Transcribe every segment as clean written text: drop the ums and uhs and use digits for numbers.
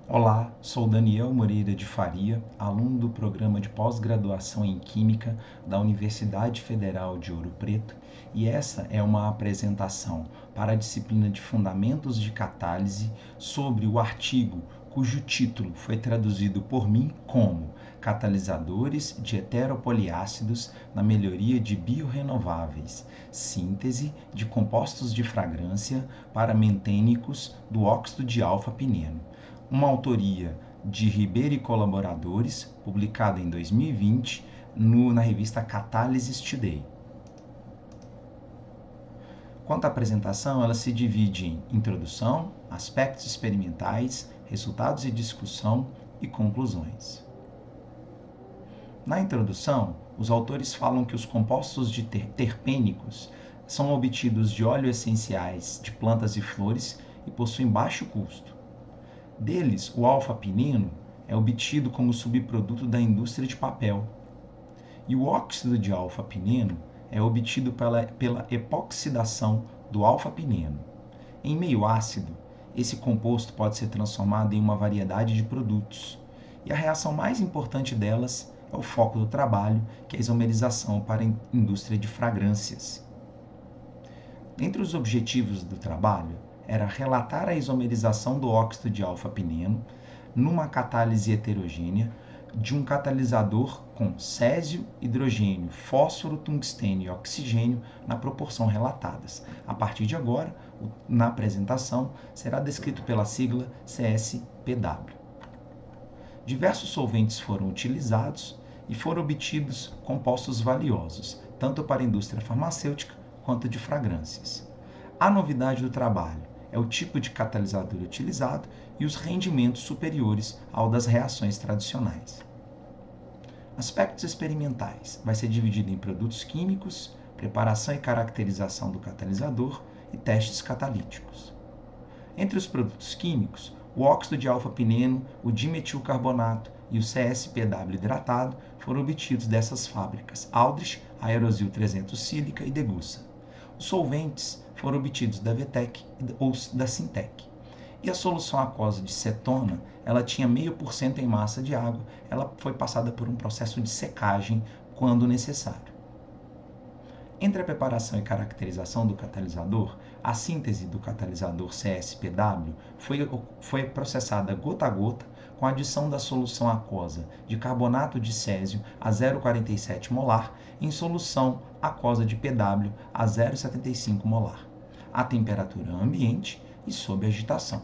Olá, sou Daniel Moreira de Faria, aluno do programa de pós-graduação em Química da Universidade Federal de Ouro Preto, e essa é uma apresentação para a disciplina de Fundamentos de Catálise sobre o artigo cujo título foi traduzido por mim como Catalisadores de heteropoliácidos na melhoria de biorrenováveis, síntese de compostos de fragrância para mentênicos do óxido de alfa-pineno, uma autoria de Ribeiro e colaboradores, publicada em 2020 na revista Catalysis Today. Quanto à apresentação, ela se divide em introdução, aspectos experimentais, resultados e discussão e conclusões. Na introdução, os autores falam que os compostos de terpênicos são obtidos de óleos essenciais de plantas e flores e possuem baixo custo. Deles, o alfa-pineno é obtido como subproduto da indústria de papel, e o óxido de alfa-pineno é obtido pela epoxidação do alfa-pineno. Em meio ácido, esse composto pode ser transformado em uma variedade de produtos, e a reação mais importante delas é o foco do trabalho, que é a isomerização para a indústria de fragrâncias. Entre os objetivos do trabalho era relatar a isomerização do óxido de alfa-pineno numa catálise heterogênea de um catalisador com césio, hidrogênio, fósforo, tungstênio e oxigênio na proporção relatadas. A partir de agora, na apresentação, será descrito pela sigla CSPW. Diversos solventes foram utilizados e foram obtidos compostos valiosos, tanto para a indústria farmacêutica quanto de fragrâncias. A novidade do trabalho é o tipo de catalisador utilizado e os rendimentos superiores ao das reações tradicionais. Aspectos experimentais vai ser dividido em produtos químicos, preparação e caracterização do catalisador e testes catalíticos. Entre os produtos químicos, o óxido de alfa-pineno, o dimetilcarbonato e o CSPW hidratado foram obtidos dessas fábricas Aldrich, Aerosil 300 Sílica e Degussa. Os solventes foram obtidos da VTEC ou da Sintec. E a solução aquosa de cetona, ela tinha 0,5% em massa de água, ela foi passada por um processo de secagem quando necessário. Entre a preparação e caracterização do catalisador, a síntese do catalisador CSPW foi processada gota a gota com a adição da solução aquosa de carbonato de césio a 0,47 molar em solução aquosa de PW a 0,75 molar, a temperatura ambiente e sob agitação.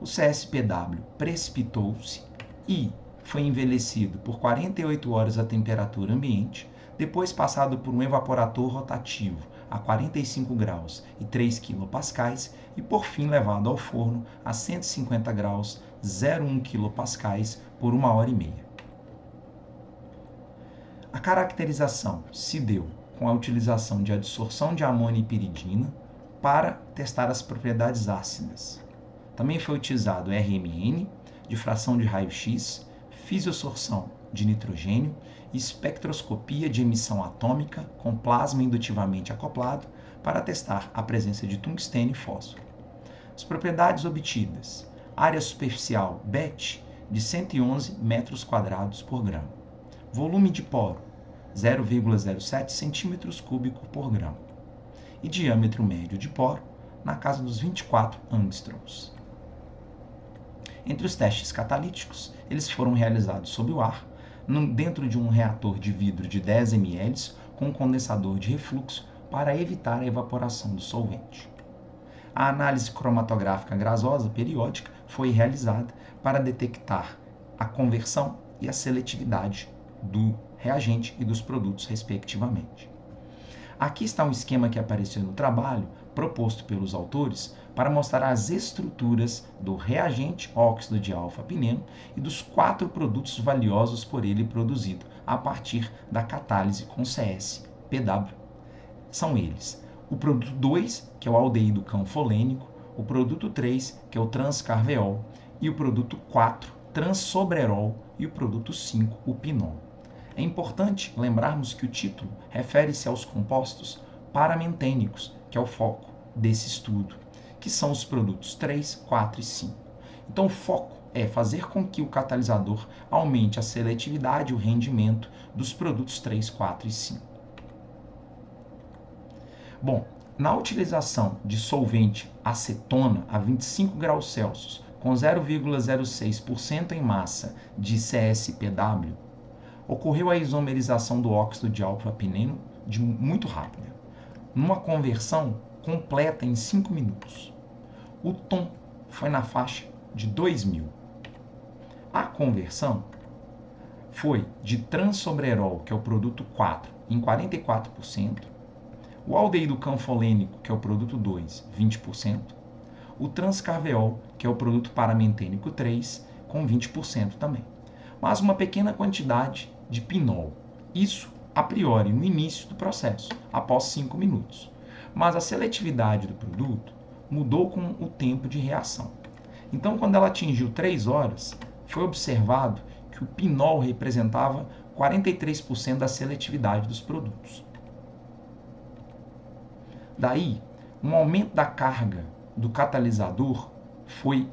O CSPW precipitou-se e foi envelhecido por 48 horas a temperatura ambiente, depois passado por um evaporador rotativo a 45 graus e 3 kPa e por fim levado ao forno a 150 graus 0,1 kPa por 1h30. A caracterização se deu com a utilização de adsorção de amônia e piridina para testar as propriedades ácidas. Também foi utilizado RMN, difração de raio-x, fisiosorção de nitrogênio e espectroscopia de emissão atômica com plasma indutivamente acoplado para testar a presença de tungstênio e fósforo. As propriedades obtidas: área superficial BET de 111 metros quadrados por grama, volume de poro 0,07 centímetros cúbicos por grama e diâmetro médio de poro na casa dos 24 angstroms. Entre os testes catalíticos, eles foram realizados sob o ar, dentro de um reator de vidro de 10 ml com um condensador de refluxo para evitar a evaporação do solvente. A análise cromatográfica gasosa periódica foi realizada para detectar a conversão e a seletividade do reagente e dos produtos, respectivamente. Aqui está um esquema que apareceu no trabalho, proposto pelos autores, para mostrar as estruturas do reagente óxido de alfa-pineno e dos 4 produtos valiosos por ele produzido a partir da catálise com CSPW. São eles: o produto 2, que é o aldeído canfolênico, o produto 3, que é o transcarveol, e o produto 4, transsobrerol, e o produto 5, o pinol. É importante lembrarmos que o título refere-se aos compostos paramentênicos, que é o foco desse estudo, que são os produtos 3, 4 e 5. Então, o foco é fazer com que o catalisador aumente a seletividade e o rendimento dos produtos 3, 4 e 5. Bom, na utilização de solvente acetona a 25 graus Celsius com 0,06% em massa de CSPW, ocorreu a isomerização do óxido de alfa-pineno muito rápida, numa conversão completa em 5 minutos. O tom foi na faixa de 2000. A conversão foi de transobreerol, que é o produto 4, em 44%, o aldeído canfolênico, que é o produto 2, 20%, o transcarveol, que é o produto paramentênico 3, com 20% também. Mas uma pequena quantidade de pinol. Isso, a priori, no início do processo, após 5 minutos. Mas a seletividade do produto mudou com o tempo de reação. Então, quando ela atingiu 3 horas, foi observado que o pinol representava 43% da seletividade dos produtos. Daí, um aumento da carga do catalisador foi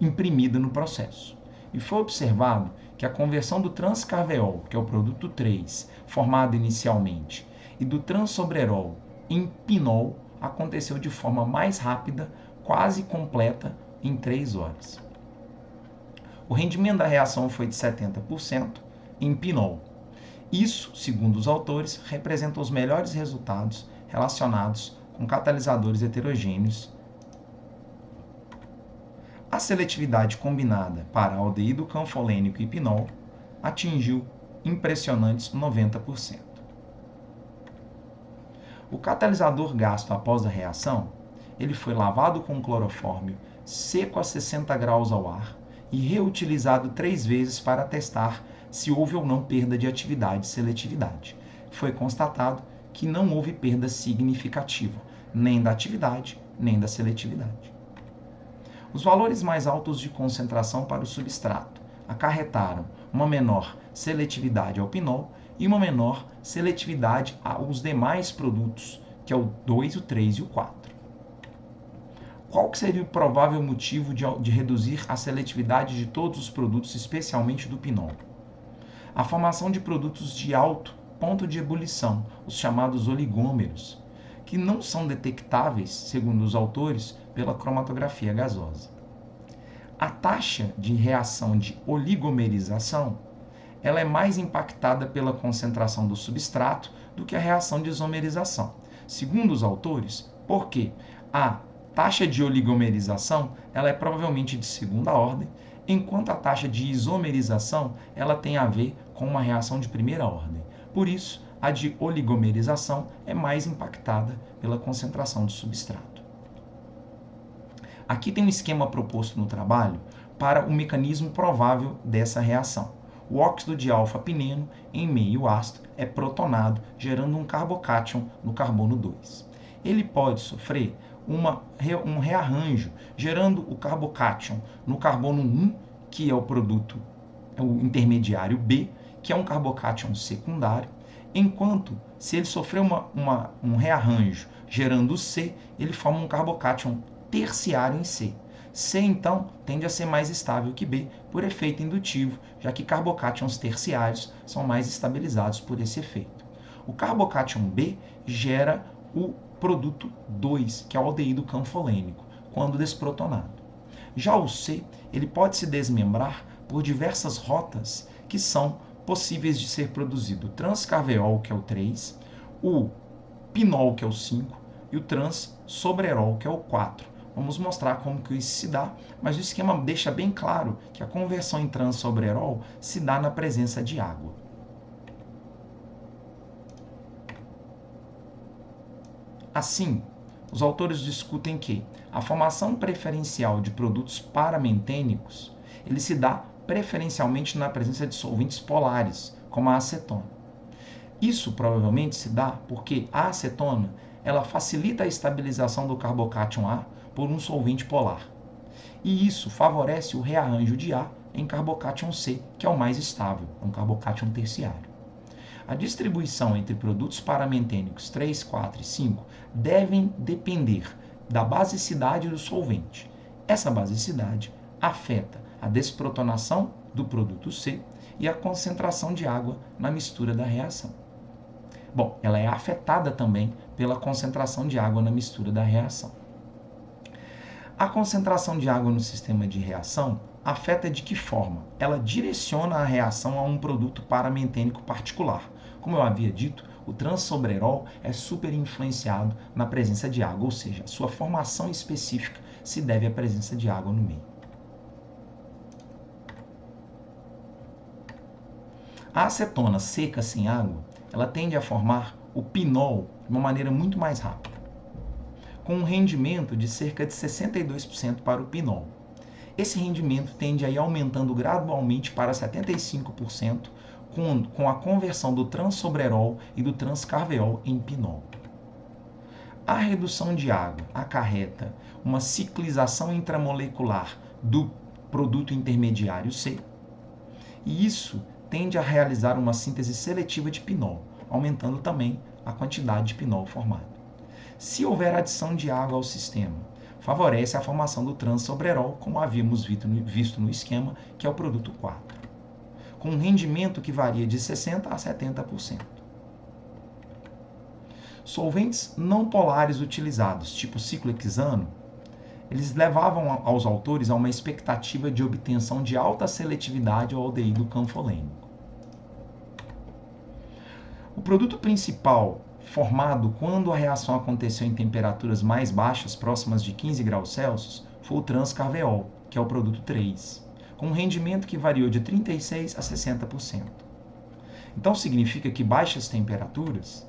imprimida no processo. E foi observado que a conversão do transcarveol, que é o produto 3, formado inicialmente, e do transobreerol em pinol aconteceu de forma mais rápida, quase completa, em 3 horas. O rendimento da reação foi de 70% em pinol. Isso, segundo os autores, representa os melhores resultados relacionados com catalisadores heterogêneos. A seletividade combinada para aldeído canfolênico e pinol atingiu impressionantes 90%. O catalisador gasto após a reação, ele foi lavado com clorofórmio, seco a 60 graus ao ar e reutilizado 3 vezes para testar se houve ou não perda de atividade e seletividade. Foi constatado que não houve perda significativa, nem da atividade, nem da seletividade. Os valores mais altos de concentração para o substrato acarretaram uma menor seletividade ao pinol e uma menor seletividade aos demais produtos, que é o 2, o 3 e o 4. Qual que seria o provável motivo de reduzir a seletividade de todos os produtos, especialmente do pinol? A formação de produtos de alto ponto de ebulição, os chamados oligômeros, que não são detectáveis, segundo os autores, pela cromatografia gasosa. A taxa de reação de oligomerização ela é mais impactada pela concentração do substrato do que a reação de isomerização. Segundo os autores, porque a taxa de oligomerização ela é provavelmente de segunda ordem, enquanto a taxa de isomerização ela tem a ver com uma reação de primeira ordem. Por isso, a de oligomerização é mais impactada pela concentração do substrato. Aqui tem um esquema proposto no trabalho para o mecanismo provável dessa reação. O óxido de alfa-pineno, em meio ácido, é protonado, gerando um carbocátion no carbono 2. Ele pode sofrer um rearranjo, gerando o carbocátion no carbono 1, que é o produto, o intermediário B, que é um carbocátion secundário, enquanto se ele sofrer um rearranjo gerando C, ele forma um carbocátion terciário em C. C, então, tende a ser mais estável que B por efeito indutivo, já que carbocátions terciários são mais estabilizados por esse efeito. O carbocátion B gera o produto 2, que é o aldeído canfolênico, quando desprotonado. Já o C, ele pode se desmembrar por diversas rotas que são possíveis de ser produzido: o transcarveol, que é o 3, o pinol, que é o 5, e o transobreerol, que é o 4. Vamos mostrar como que isso se dá, mas o esquema deixa bem claro que a conversão em transobreerol se dá na presença de água. Assim, os autores discutem que a formação preferencial de produtos paramentênicos ele se dá preferencialmente na presença de solventes polares, como a acetona. Isso provavelmente se dá porque a acetona ela facilita a estabilização do carbocátion A por um solvente polar. E isso favorece o rearranjo de A em carbocátion C, que é o mais estável, um carbocátion terciário. A distribuição entre produtos paramentênicos 3, 4 e 5 devem depender da basicidade do solvente. Essa basicidade afeta a desprotonação do produto C e a concentração de água na mistura da reação. Bom, ela é afetada também pela concentração de água na mistura da reação. A concentração de água no sistema de reação afeta de que forma? Ela direciona a reação a um produto paramentênico particular. Como eu havia dito, o transsobrerol é super influenciado na presença de água, ou seja, a sua formação específica se deve à presença de água no meio. A acetona seca sem água, ela tende a formar o pinol de uma maneira muito mais rápida, com um rendimento de cerca de 62% para o pinol. Esse rendimento tende a ir aumentando gradualmente para 75% com a conversão do transsobrerol e do transcarveol em pinol. A redução de água acarreta uma ciclização intramolecular do produto intermediário C, e isso tende a realizar uma síntese seletiva de pinol, aumentando também a quantidade de pinol formado. Se houver adição de água ao sistema, favorece a formação do transsobrerol, como havíamos visto no esquema, que é o produto 4, com um rendimento que varia de 60% a 70%. Solventes não polares utilizados, tipo ciclohexano, eles levavam aos autores a uma expectativa de obtenção de alta seletividade ao aldeído canfolênico. O produto principal formado quando a reação aconteceu em temperaturas mais baixas, próximas de 15 graus Celsius, foi o transcarveol, que é o produto 3, com um rendimento que variou de 36% a 60%. Então significa que baixas temperaturas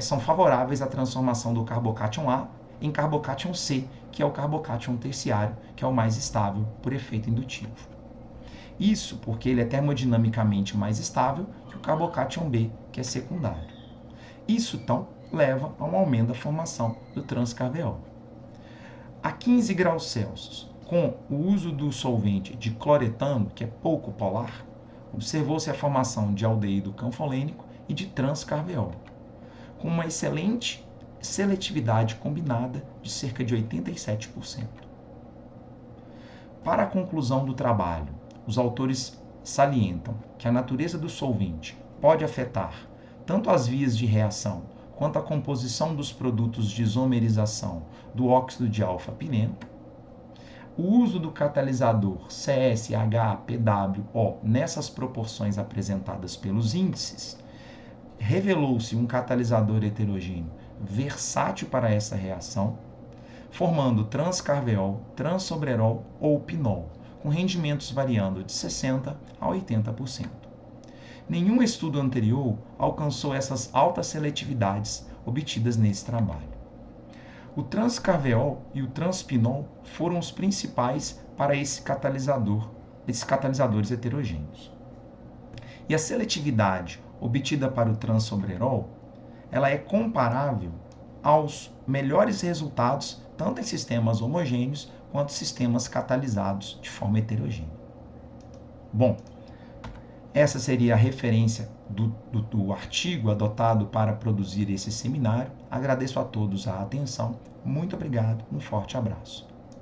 são favoráveis à transformação do carbocátion A em carbocátion C, que é o carbocátion terciário, que é o mais estável por efeito indutivo. Isso porque ele é termodinamicamente mais estável que o carbocátion B, que é secundário. Isso, então, leva a um aumento da formação do transcarveol. A 15 graus Celsius, com o uso do solvente de cloretano, que é pouco polar, observou-se a formação de aldeído canfolênico e de transcarveol, com uma excelente seletividade combinada de cerca de 87%. Para a conclusão do trabalho, os autores salientam que a natureza do solvente pode afetar tanto as vias de reação quanto a composição dos produtos de isomerização do óxido de alfa-pileno. O uso do catalisador CSH-PWO nessas proporções apresentadas pelos índices revelou-se um catalisador heterogêneo versátil para essa reação, formando transcarveol, transsobrerol ou pinol, com rendimentos variando de 60% a 80%. Nenhum estudo anterior alcançou essas altas seletividades obtidas nesse trabalho. O transcarveol e o transpinol foram os principais para esses catalisadores heterogêneos. E a seletividade obtida para o transsobrerol, ela é comparável aos melhores resultados tanto em sistemas homogêneos quanto sistemas catalisados de forma heterogênea. Bom, essa seria a referência do artigo adotado para produzir esse seminário. Agradeço a todos a atenção. Muito obrigado. Um forte abraço.